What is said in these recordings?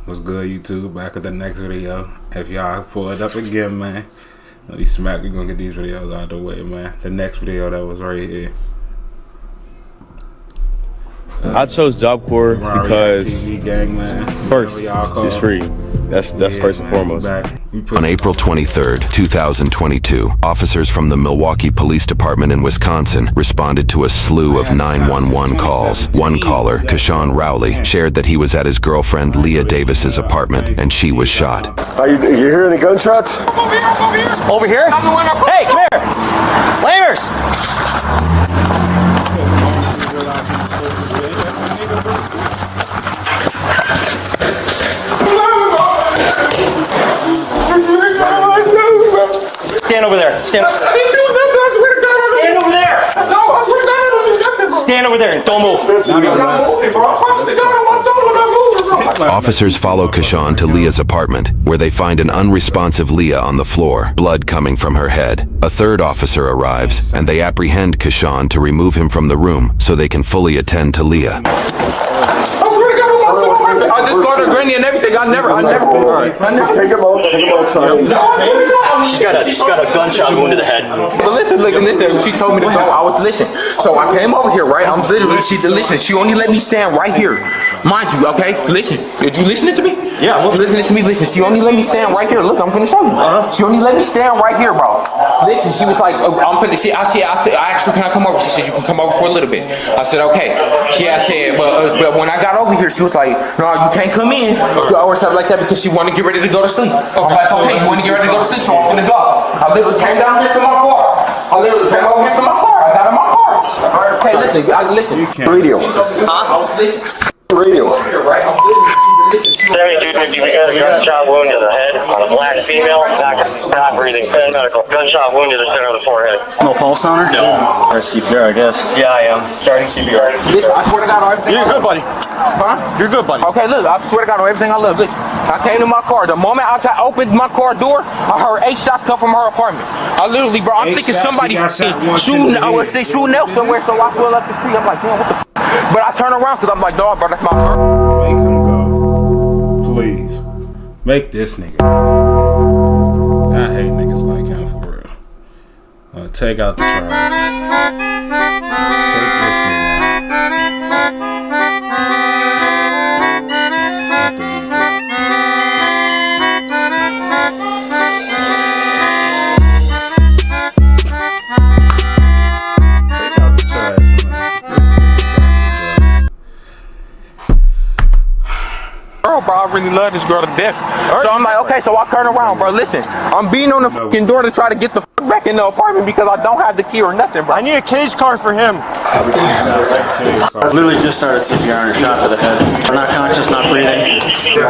What's good, YouTube? Back with the next video. If y'all pull it up again, man, we smack. We gonna get these videos out of the way, man. The next video that was right here. I chose Job Corps because TV gang, man. first, it's free. That's first and foremost. On April 23rd, 2022, officers from the Milwaukee Police Department in Wisconsin responded to a slew of 911 calls. One caller, Kashawn Rowley, shared that he was at his girlfriend Leah Davis's apartment and she was shot. You hear any gunshots? Over here? Hey, come here! Lamers! Stand over there. Stand over there. Stand over there and don't move. Officers follow Kashawn to Leah's apartment, where they find an unresponsive Leah on the floor, blood coming from her head. A third officer arrives, and they apprehend Kashawn to remove him from the room so they can fully attend to Leah. I just got her granny and everything. I never. Just take him outside. She's got a gunshot wound to the head. But listen. She told me to go. I was listening. So I came over here, right? I'm literally. She only let me stand right here. Mind you, okay? Listen. Did you listening to me? Yeah. Listening to me. Listen. She only let me stand right here. Look, I'm finna show you. She only let me stand right here, bro. Listen. She was like, I'm finna. I asked her, can I come over? She said, you can come over for a little bit. I said, okay. I said, but when I got over here, she was like, no, you can't come in or something like that because she wanted to get ready to go to sleep. I'm like, okay, you want to get ready to go to sleep, so I'm finna go. I literally came down here to my car. I literally came over here to my car. I got in my car. Okay, listen. Radio. Radio. Right? I'm literally. We got a gunshot wound to the head on a black female, not breathing, medical. Gunshot wound to the center of the forehead. No pulse on her? No. Or CPR, I guess. Yeah, I am. Starting CPR. Listen, I swear to God on everything. You're good, buddy. Huh? You're good, buddy. Okay, look, I swear to God on everything I love. Listen, I came to my car. The moment I opened my car door, I heard 8 shots come from her apartment. I literally, bro, I'm thinking somebody shooting else somewhere, so I pull up the street. I'm like, damn, what the f? But I turn around because I'm like, dog, bro, that's my first. Make him go, please. Make this nigga go. I hate niggas like him for real. Take out the charge. Take this nigga out. Bro, I really love this girl to death. So I'm like, okay, so I turn around, bro. Listen, I'm beating on the fucking door to try to get the fuck back in the apartment because I don't have the key or nothing, bro. I need a cage car for him. I literally just started CPR and a shot to the head. I'm not conscious, not breathing.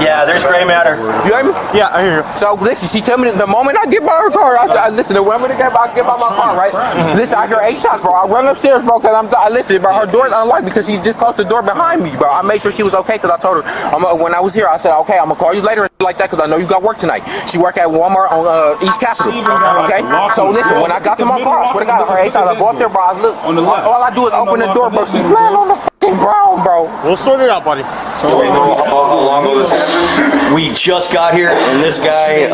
Yeah, there's gray matter. You hear me? Yeah, I hear you. So listen, she tell me that the moment I get by her car, I listen. The moment I get by my car, right? Listen, I hear 8 shots, bro. I run upstairs, bro, because I listen, bro. Her door's unlocked because she just closed the door behind me, bro. I made sure she was okay because I told her when I was here, I said, okay, I'm gonna call you later and like that because I know you got work tonight. She work at Walmart on East Capitol. Okay, so listen, when I got to my car, I swear to God, her 8 shots. I go up there, bro. I look. All I do is open the door, bro. She's laying on the fucking ground, bro. We'll sort it out, buddy. So we know how long this happened? We just got here, and this guy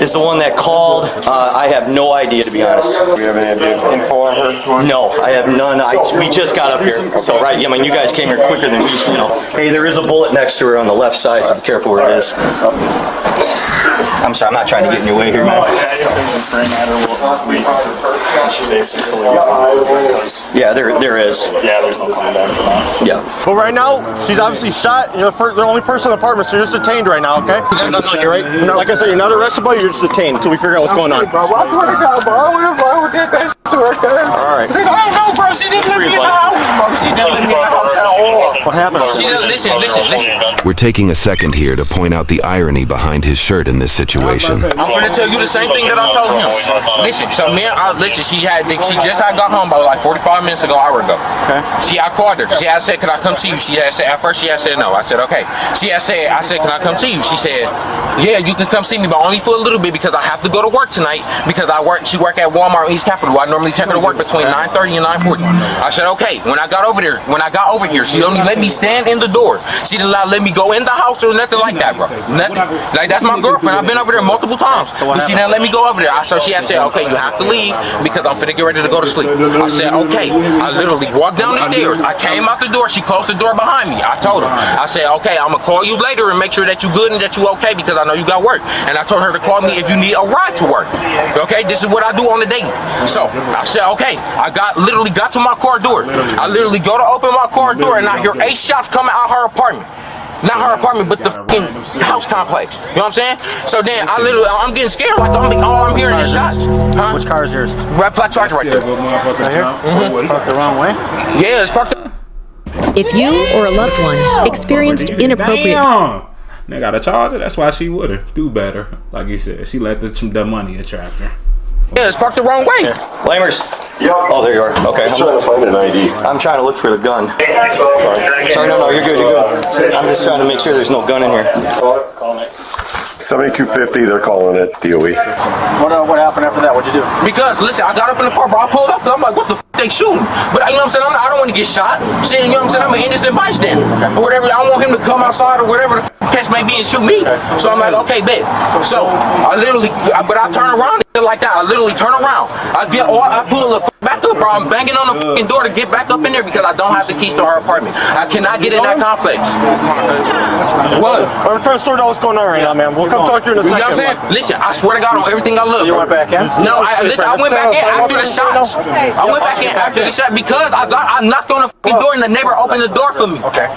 is the one that called. I have no idea, to be honest. Do you have any info on her? No, I have none. We just got up here. So, right, I mean, you guys came here quicker than we, Hey, there is a bullet next to her on the left side, so be careful where it is. I'm sorry, I'm not trying to get in your way here, man. Yeah, there is. Yeah, there's no plan down for that. Yeah. But right now, she's obviously shot. You're the only person in the apartment, so you're just detained right now, okay? You're right. Like I said, you're not arrested, but you're just detained until we figure out what's going on. Bro, I swear to God, bro. I would get that shit to her, cuz. All right. I don't know, bro. She didn't let me in the house, bro. She didn't let me in the house at all. What happened? Listen. We're taking a second here to point out the irony behind his shirt shirt in this situation. I'm finna tell you the same thing that I told him. Listen, so listen, she just had got home about like 45 minutes ago, hour ago. Okay. I called her. She had said, "Can I come see you?" She had said, at first she had said no. I said, okay. I said, "Can I come see you?" She said, "Yeah, you can come see me, but only for a little bit because I have to go to work tonight because she work at Walmart East Capitol. I normally take her to work between 9:30 and 9:40. I said, okay. When I got over here, she only let me stand in the door. She didn't let me go in the house or nothing like that, bro. Nothing. Like, that's my girlfriend. I've been over there multiple times. But she didn't let me go over there. So she had said, okay, you have to leave because I'm finna get ready to go to sleep. I said, okay. I literally walked down the stairs. I came out the door. She closed the door behind me. I told her. I said, okay, I'm gonna call you later and make sure that you good and that you okay because I know you got work. And I told her to call me if you need a ride to work. Okay, this is what I do on the daily. So I said, okay. I literally got to my car door. I literally go to open my car door and I hear 8 shots coming out her apartment. Not her apartment, but the fucking house complex. You know what I'm saying? So then I'm getting scared. Like all I'm hearing is shots. Huh? Which car is yours? Red flat charger right there. Right here? It's parked the wrong way? Yeah, it's parked. If you or a loved one experienced inappropriate... Damn. They got a charger. That's why she would have do better. Like you said, she let the money attract her. Yeah, it's parked the wrong way. Lamers. Yeah. Oh, there you are. Okay. Just trying to find an ID. I'm trying to look for the gun. Sorry, no, you're good, I'm just trying to make sure there's no gun in here. 7250, they're calling it DOE. What happened after that? What'd you do? Because, listen, I got up in the car, bro. I pulled up, I'm like, what the f*** they shooting? But, you know what I'm saying? I don't want to get shot. Shit, you know what I'm saying? I'm an innocent bystander. Or whatever. I don't want him to come outside or whatever the f*** catch may be and shoot me. So I'm like, okay, bet. So, I turn around like that. I literally turn around. I pull the f*** back up, bro. I'm banging on the f***ing door to get back up in there because I don't have the keys to her apartment. I cannot get in that complex. What? I'm trying to sort out what's going on right now, man. We'll come talk to you in a second. You know what I'm saying? Listen, I swear to God on everything I love. You went back in? No, I went back in after the shots. I went back in after the shot because I knocked on the f***ing door and the neighbor opened the door for me. Okay.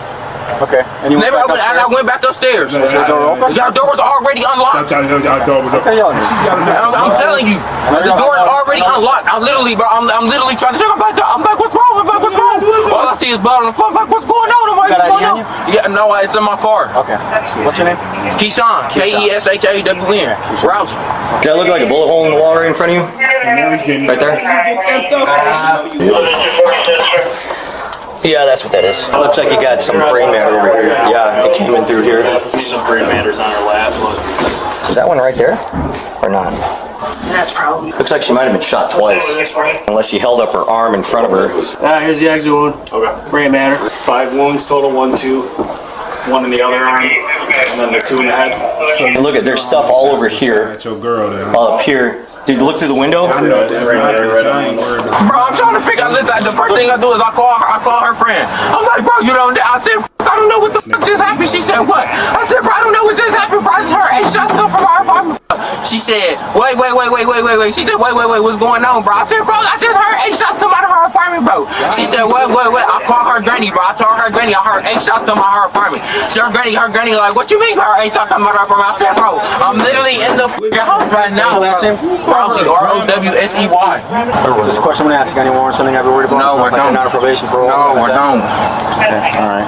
Okay. And you Never opened, and I went back upstairs. Was your door open? Your door was already unlocked. Okay, y'all. I'm telling you, the door is already unlocked. I'm literally trying to check. I'm like, what's wrong? What's wrong? All I see is blood on the phone. I'm like, what's going on? I'm like, what's going on? Yeah, no, it's in my car. Okay. What's your name? Keyshawn. Keshawn. Rouse. Does that look like a bullet hole in the wall right in front of you? Right there? Yeah, that's what that is. Looks like you got some brain matter over here. Yeah, it came in through here. Some brain matters on her lap. Is that one right there? Or not? That's probably. Looks like she might have been shot twice. Unless she held up her arm in front of her. Here's the exit wound. Okay. Brain matter. 5 wounds total. 1, 2. 1 in the other arm. And then the 2 in the head. And look at, there's stuff all over here. All up here. Dude, look through the window. Bro, I'm trying to figure out. The first thing I do is I call her friend. I'm like, bro, you don't. I said, I don't know what the f just happened. She said, what? I said, bro, I don't know what just happened. Bro, I just heard 8 shots come from our apartment. She said, wait. She said, wait, what's going on, bro? I said, bro, I just heard 8 shots come out of her apartment, bro. She said, wait. I called her granny, bro. I told her granny I heard 8 shots come out of her apartment. So her granny like, what you mean you heard 8 shots come out of her apartment? I said, bro, I'm literally in the house right now. Rowsey, Rowsey. Just a question I'm gonna ask you. Got any warrants? Something I'd be worried about? No, I don't. Not a probation parole? No, I don't. Okay, alright.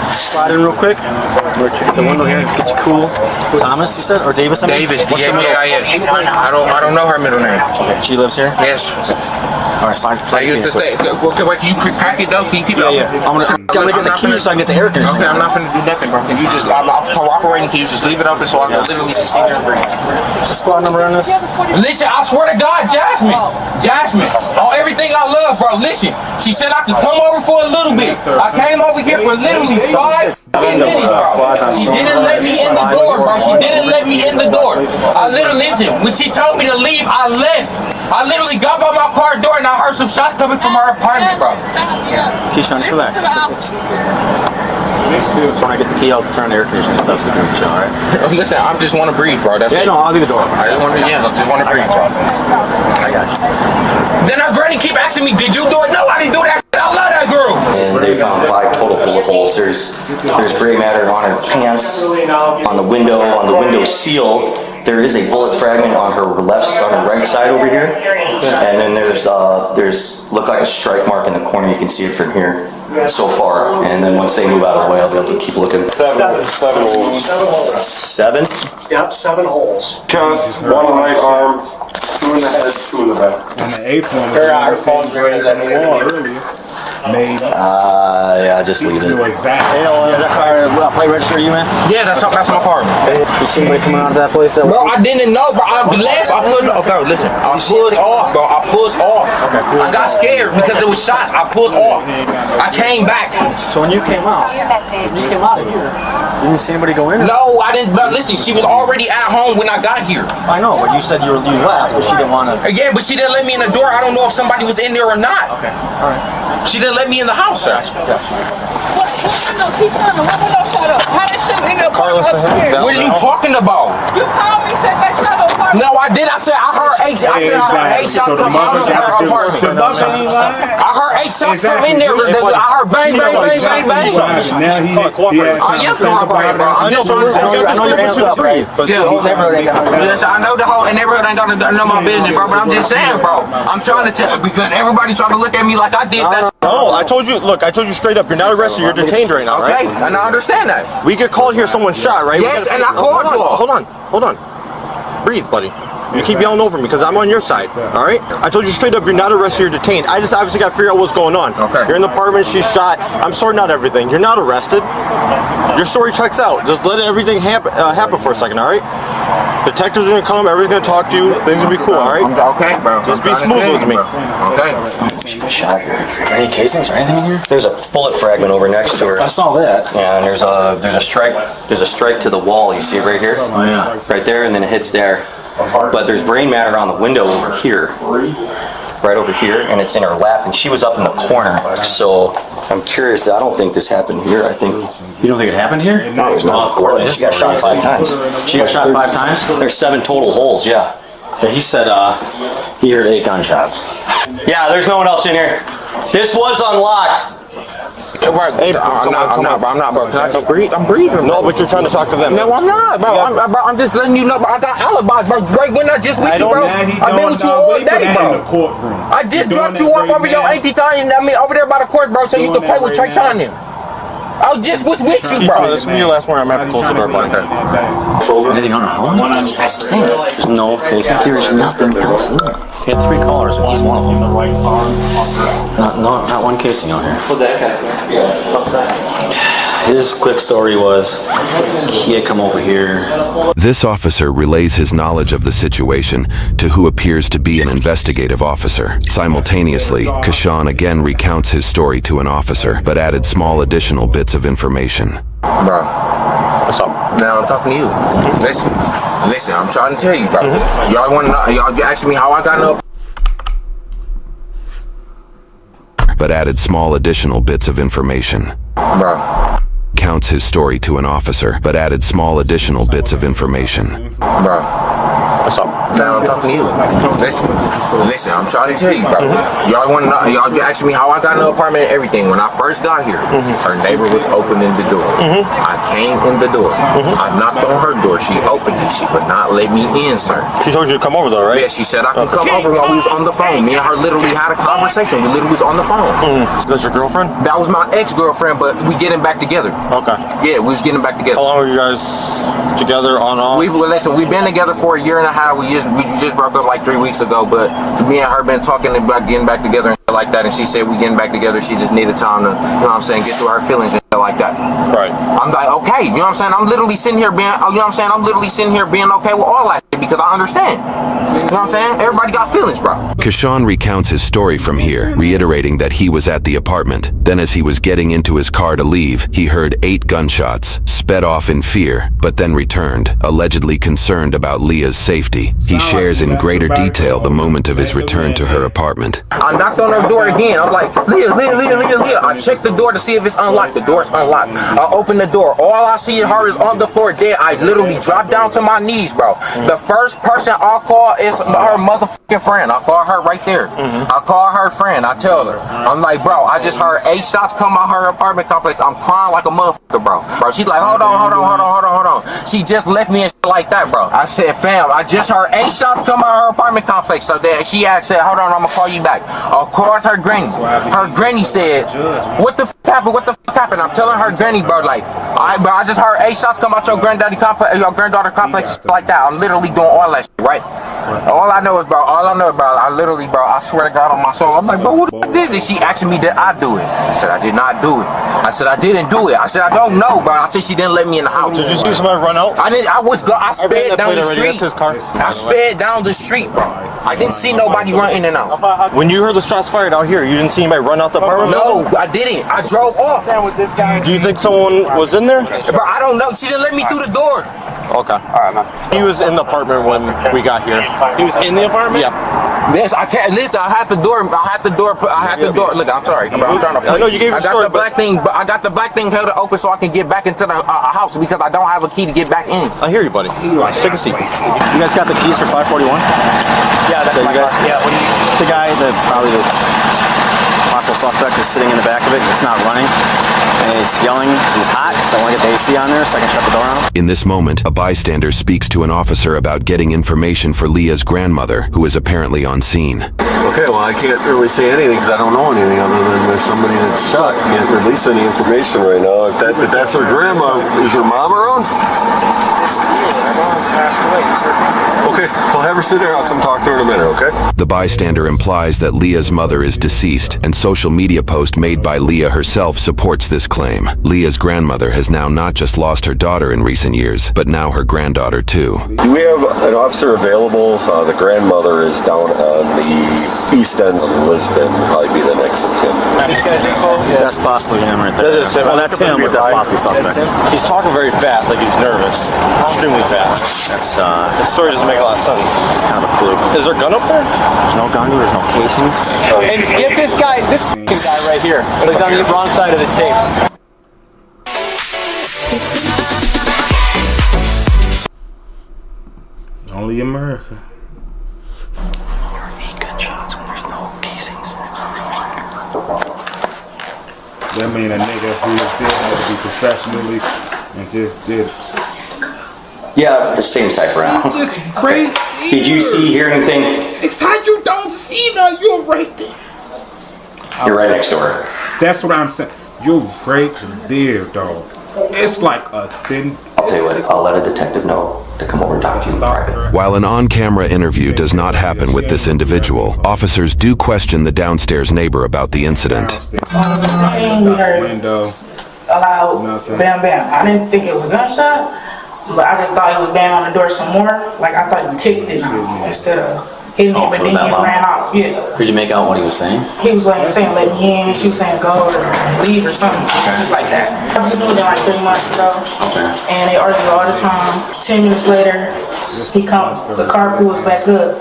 Slide in real quick. We'll check the window here. Get you cool. Thomas, you said? Or Davis? Davis, What's your middle? D-A-V-I-S. I don't know her middle name. Okay, she lives here? Yes. Alright, slide I used to stay. Wait, can you crack it though? Can you keep it Yeah. I'm gonna get the key so I can get the air conditioner. Okay, I'm not finna do nothing, bro. Can you just, I'm cooperating. Can you just leave it open so I can literally just sit here and breathe? What's the squad number on this? Listen, I swear to God, Jasmine, on everything I love, bro. Listen, she said I could come over for a little bit. I came over here for literally 5 minutes, bro. She didn't let me in the door, bro. She didn't let me in the door. I literally, listen, when she told me to leave, I left. I literally got by my car door and I heard some shots coming from her apartment, bro. Keyshawn, just relax. When I get the key, I'll turn the air conditioning and stuff so you can chill, alright? Listen, I just want to breathe, bro. That's it. No, I'll leave the door open. I just want to breathe, bro. I got you. Then her granny keep asking me, did you do it? No, I didn't do that. I love that girl. And they found 5 total bullet holes. There's gray matter on her pants, on the window seal, There is a bullet fragment on her right side over here, and then there's look like a strike mark in the corner. You can see it from here so far, and then once they move out of the way, I'll be able to keep looking. Seven holes. 7? Yep, 7 holes. Chest, one right arm, 2 in the head, 2 in the back. And the eighth one was Her phone's great as earlier. Maybe. Yeah, just leave it. Exactly. Hey, is that car plate register you, man? Yeah, that's my car. You see anybody coming out of that place? Bro, I didn't know, bro. I left. I pulled off, bro. I pulled off. I got scared because there was shots. I pulled off. I came back. So when you came out of here, you didn't see anybody go in? No, I didn't. But listen, she was already at home when I got here. I know, but you said you left, but she didn't want to. Yeah, but she didn't let me in the door. I don't know if somebody was in there or not. Okay, all right. She didn't let me in the house, sir. Carlos, What are you talking about? You called me, said that y'all apartment. No, I did. I said I heard 8 shots. I said I heard 8 shots come out of her apartment. I heard 8 shots from in there. I heard bang, bang, bang, bang, bang. I am cooperating, bro. I know your hands up, right? But the whole neighborhood ain't got yes, I know the whole neighborhood ain't got to know my business, bro. But I'm just saying, bro. I'm trying to tell because everybody trying to look at me like I did that. No, I told you. Look, I told you straight up. You're not arrested. You're detained right now, right? Okay, and I understand that. We get called here. Someone shot, right? Yes, and I called you all. Hold on. Breathe, buddy. You keep yelling over me because I'm on your side. All right? I told you straight up. You're not arrested. You're detained. I just obviously got to figure out what's going on. Okay. You're in the apartment. She's shot. I'm sorting out everything. You're not arrested. Your story checks out. Just let everything happen for a second. All right? Detectives are gonna come. Everybody's gonna talk to you. Things will be cool. All right? Okay, bro. Just be smooth with me. Okay. She was shot here. Any casings or anything in here? There's a bullet fragment over next to her. I saw that. Yeah, and there's a strike to the wall. You see it right here? Oh, yeah. Right there, and then it hits there. But there's brain matter on the window over here. Right over here, and it's in her lap, and she was up in the corner. So I'm curious. I don't think this happened here. I think You don't think it happened here? no, there's not. She got shot 5 times. She got shot 5 times? There's 7 total holes. Yeah. Yeah, he said he heard 8 gunshots. Yeah. There's no one else in here. This was unlocked. Hey, I'm not, bro. I'm breathing. No, but you're trying to talk to them. No, I'm not, bro. I'm just letting you know, bro. I got alibis, bro. Greg, we're not just with you, bro. I've been with you all day, bro. I just dropped you off over your auntie thing. I mean, over there by the court, bro, so you can play with Trey Sean them. I was just with you, bro. This will be your last one. I'm gonna have to close the door, buddy. Anything on her home? That's the thing. There's no casing. There's nothing else in there. He had 3 callers, and he's one of them. Not one casing on here. His quick story was he had come over here. This officer relays his knowledge of the situation to who appears to be an investigative officer. Simultaneously, Kashawn again recounts his story to an officer, but added small additional bits of information. Bro, what's up? Now I'm talking to you. Listen, I'm trying to tell you, bro. Y'all want to know? Y'all asking me how I got up? But added small additional bits of information. Bro. Counts his story to an officer, but added small additional bits of information. Bro. What's up? Now I'm talking to you. Listen, I'm trying to tell you, bro. Y'all want to know? Y'all asking me how I got in the apartment and everything. When I first got here, her neighbor was opening the door. I came in the door. I knocked on her door. She opened it. She would not let me in, sir. She told you to come over, though, right? Yeah, she said I can come over while we was on the phone. Me and her literally had a conversation. We literally was on the phone. That's your girlfriend? That was my ex-girlfriend, but we getting back together. Okay. Yeah, we was getting back together. How long were you guys together on off? We've been together for a year and a half. We just broke up like 3 weeks ago, but me and her been talking about getting back together and shit like that, and she said we getting back together. She just needed time to, you know what I'm saying, get through her feelings and shit like that. Right. I'm like, okay, you know what I'm saying? I'm literally sitting here being, you know what I'm saying? I'm literally sitting here being okay with all that shit because I understand. You know what I'm saying? Everybody got feelings, bro. Kashawn recounts his story from here, reiterating that he was at the apartment. Then as he was getting into his car to leave, he heard 8 gunshots, sped off in fear, but then returned, allegedly concerned about Leah's safety. He shares in greater detail the moment of his return to her apartment. I knocked on her door again. I'm like, Leah. I checked the door to see if it's unlocked. The door's unlocked. I open the door. All I see her is on the floor dead. I literally dropped down to my knees, bro. The first person I'll call it's her motherfucking friend. I call her right there. I call her friend. I tell her. I'm like, bro, I just heard 8 shots come out her apartment complex. I'm crying like a motherfucker, bro. She's like, hold on. She just left me and shit like that, bro. I said, fam, I just heard 8 shots come out her apartment complex. So then she said, hold on, I'm gonna call you back. I called her granny. Her granny said, what the happened? What the happened? I'm telling her granny, bro, like, bro, I just heard 8 shots come out your granddaddy complex, your granddaughter complex, shit like that. I'm literally doing all that shit, right? All I know is, bro, I literally, bro, I swear to God on my soul, I'm like, bro, who the fuck did this? She asking me, did I do it? I said, I did not do it. I said, I didn't do it. I said, I don't know, bro. I said, she didn't let me in the house. Did you see somebody run out? I sped down the street. I sped down the street, bro. I didn't see nobody run in and out. When you heard the shots fired out here, you didn't see anybody run out the apartment? No, I didn't. I drove off. Do you think someone was in there? Bro, I don't know. She didn't let me through the door. Okay. Alright, man. He was in the apartment when we got here. He was in the apartment? Yeah. Yes, I can't. Listen, I had the door. Look, I'm sorry, bro. I'm trying to. I know you gave your story, I got the black thing held open so I can get back into the house because I don't have a key to get back in. I hear you, buddy. Take a seat. You guys got the keys for 541? Yeah, that's my car. Yeah, the guy, probably the possible suspect is sitting in the back of it. It's not running. And he's yelling because he's hot, so I want to get the AC on there so I can shut the door out. In this moment, a bystander speaks to an officer about getting information for Leah's grandmother, who is apparently on scene. Okay, well, I can't really say anything because I don't know anything other than there's somebody that's shot. Can't release any information right now. If that's her grandma, is her mom around? Okay, well, have her sit there. I'll come talk to her in a minute, okay? The bystander implies that Leah's mother is deceased, and social media post made by Leah herself supports this claim. Leah's grandmother has now not just lost her daughter in recent years, but now her granddaughter too. Do we have an officer available? The grandmother is down on the east end of Lisbon. Probably be the next of kin. That's possibly him right there. Well, that's him, but that's possibly suspect. He's talking very fast, like he's nervous. Extremely fast. That's, the story doesn't make a lot of sense. It's kind of a clue. Is there a gun up there? There's no gun, there's no casings. And get this guy right here. He's on the wrong side of the tape. Only America. There are 8 gunshots when there's no casings. That mean a nigga who was there had to be professionally and just did it. Yeah, just stay inside for now. Just right there. Did you hear anything? It's how you don't see now. You're right there. You're right next door. That's what I'm saying. You're right there, dog. It's like a thin. I'll tell you what, I'll let a detective know to come over and talk to you in private. While an on-camera interview does not happen with this individual, officers do question the downstairs neighbor about the incident. We heard Window. a loud bam bam. I didn't think it was a gunshot, but I just thought he was banging on the door some more. Like I thought he kicked it instead of hitting it, but then he ran out. Yeah. Did you make out what he was saying? He was like saying let me in. She was saying go or leave or something. Just like that. I was doing it like 3 months ago. Okay. And they argue all the time. 10 minutes later, he comes. The car pulls back up,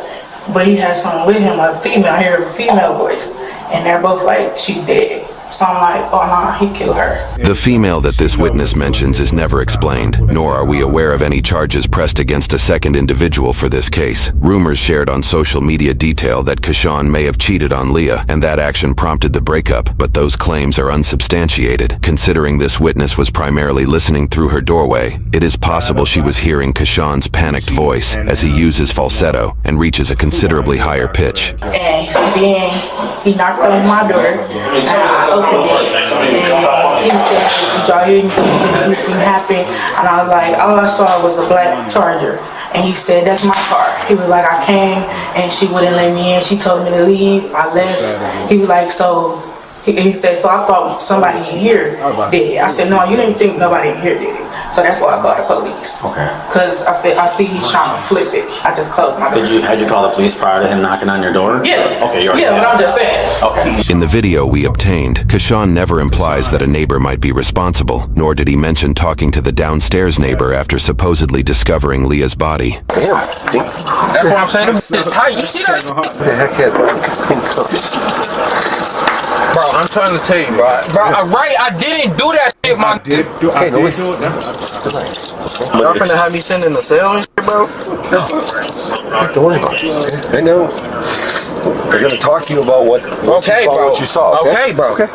but he has someone with him, a female. I hear a female voice, and they're both like, "She dead." So I'm like, "Oh no, he killed her." The female that this witness mentions is never explained, nor are we aware of any charges pressed against a second individual for this case. Rumors shared on social media detail that Kashawn may have cheated on Leah, and that action prompted the breakup, but those claims are unsubstantiated. Considering this witness was primarily listening through her doorway, it is possible she was hearing Kashawn's panicked voice as he uses falsetto and reaches a considerably higher pitch. And then he knocked on my door, and I opened it, and he said, "Did y'all hear anything happen?" And I was like, "All I saw was a black Charger." And he said, "That's my car." He was like, "I came, and she wouldn't let me in. She told me to leave. I left." He was like, "So," he said, "So I thought somebody in here did it." I said, "No, you didn't think nobody in here did it." So that's why I called the police. Okay. Because I see he's trying to flip it. I just closed my door. Had you called the police prior to him knocking on your door? Yeah. Okay, you're yeah, but I'm just saying. Okay. In the video we obtained, Kashawn never implies that a neighbor might be responsible, nor did he mention talking to the downstairs neighbor after supposedly discovering Leah's body. That's what I'm saying. It's tight. You see that? Bro, I'm trying to tell you, bro. Right, I didn't do that shit, man. I did do it. Y'all finna have me sending the cell and shit, bro? Don't worry about it. Okay? I know. They're gonna talk to you about what you saw. Okay, bro. Okay.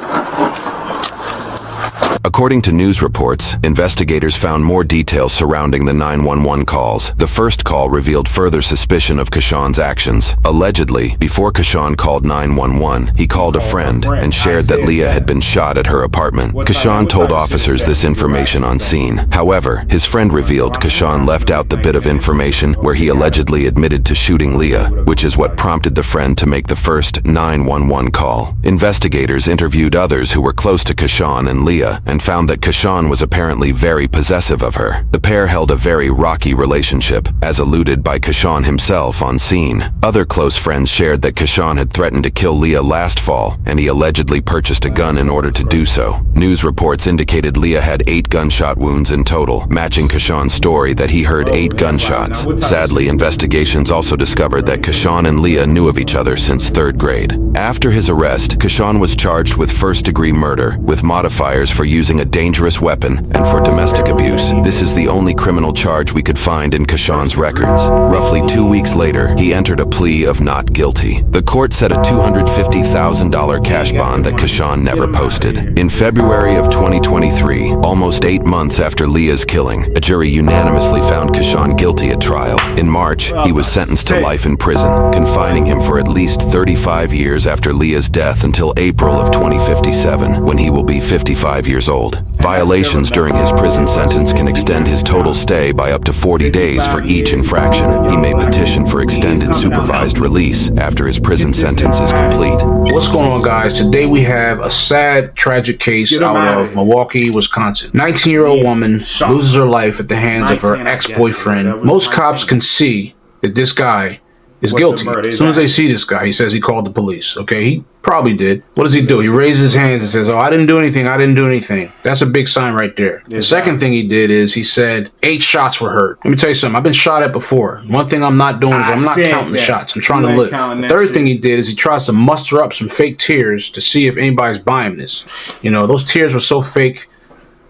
According to news reports, investigators found more details surrounding the 911 calls. The first call revealed further suspicion of Kashawn's actions. Allegedly, before Kashawn called 911, he called a friend and shared that Leah had been shot at her apartment. Kashawn told officers this information on scene. However, his friend revealed Kashawn left out the bit of information where he allegedly admitted to shooting Leah, which is what prompted the friend to make the first 911 call. Investigators interviewed others who were close to Kashawn and Leah and found that Kashawn was apparently very possessive of her. The pair held a very rocky relationship, as alluded by Kashawn himself on scene. Other close friends shared that Kashawn had threatened to kill Leah last fall, and he allegedly purchased a gun in order to do so. News reports indicated Leah had 8 gunshot wounds in total, matching Kashawn's story that he heard 8 gunshots. Sadly, investigations also discovered that Kashawn and Leah knew of each other since 3rd grade. After his arrest, Kashawn was charged with first-degree murder, with modifiers for using a dangerous weapon and for domestic abuse. This is the only criminal charge we could find in Kashawn's records. Roughly 2 weeks later, he entered a plea of not guilty. The court set a $250,000 cash bond that Kashawn never posted. In February of 2023, almost 8 months after Leah's killing, a jury unanimously found Kashawn guilty at trial. In March, he was sentenced to life in prison, confining him for at least 35 years after Leah's death until April of 2057, when he will be 55 years old. Violations during his prison sentence can extend his total stay by up to 40 days for each infraction. He may petition for extended supervised release after his prison sentence is complete. What's going on, guys? Today we have a sad, tragic case out of Milwaukee, Wisconsin. 19-year-old woman loses her life at the hands of her ex-boyfriend. Most cops can see that this guy is guilty. As soon as they see this guy, he says he called the police. Okay, he probably did. What does he do? He raises his hands and says, "Oh, I didn't do anything. I didn't do anything." That's a big sign right there. The second thing he did is he said 8 shots were heard. Let me tell you something. I've been shot at before. One thing I'm not doing is I'm not counting the shots. I'm trying to live. The third thing he did is he tries to muster up some fake tears to see if anybody's buying this. You know, those tears were so fake.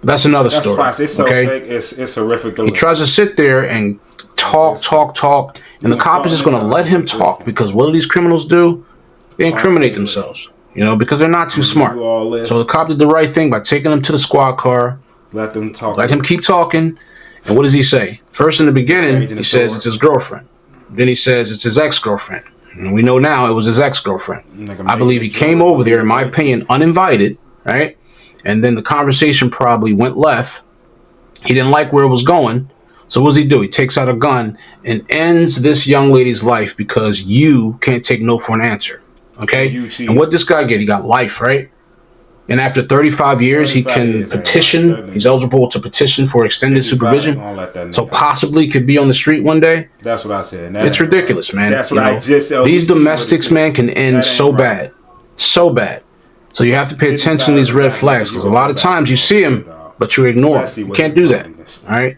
That's another story. It's so fake. It's horrific. He tries to sit there and talk, and the cop is just going to let him talk, because what do these criminals do? They incriminate themselves, you know, because they're not too smart. So the cop did the right thing by taking him to the squad car, let them talk, let him keep talking. And what does he say? First, in the beginning, he says it's his girlfriend. Then he says it's his ex-girlfriend. And we know now it was his ex-girlfriend. I believe he came over there, in my opinion, uninvited, right? And then the conversation probably went left. He didn't like where it was going. So what does he do? He takes out a gun and ends this young lady's life because you can't take no for an answer. Okay? And what this guy get? He got life, right? And after 35 years, he can petition. He's eligible to petition for extended supervision. So possibly could be on the street one day. That's what I said. It's ridiculous, man. That's what I just said. These domestics, man, can end so bad. So bad. So you have to pay attention to these red flags, because a lot of times you see them, but you ignore them. You can't do that. All right?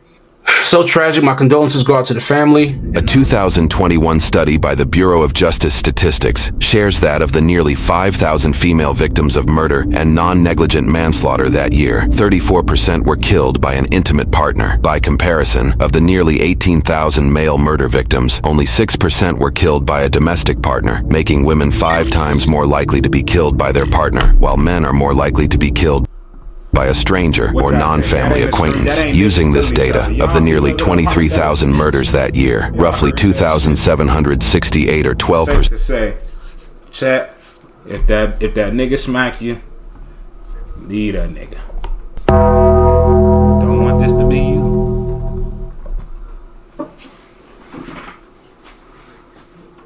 So tragic. My condolences go out to the family. A 2021 study by the Bureau of Justice Statistics shares that of the nearly 5,000 female victims of murder and non-negligent manslaughter that year, 34% were killed by an intimate partner. By comparison, of the nearly 18,000 male murder victims, only 6% were killed by a domestic partner, making women 5 times more likely to be killed by their partner, while men are more likely to be killed by a stranger or non-family acquaintance. Using this data, of the nearly 23,000 murders that year, roughly 2,768 or 12%. To say, chat, if that nigga smack you, leave that nigga. Don't want this to be you.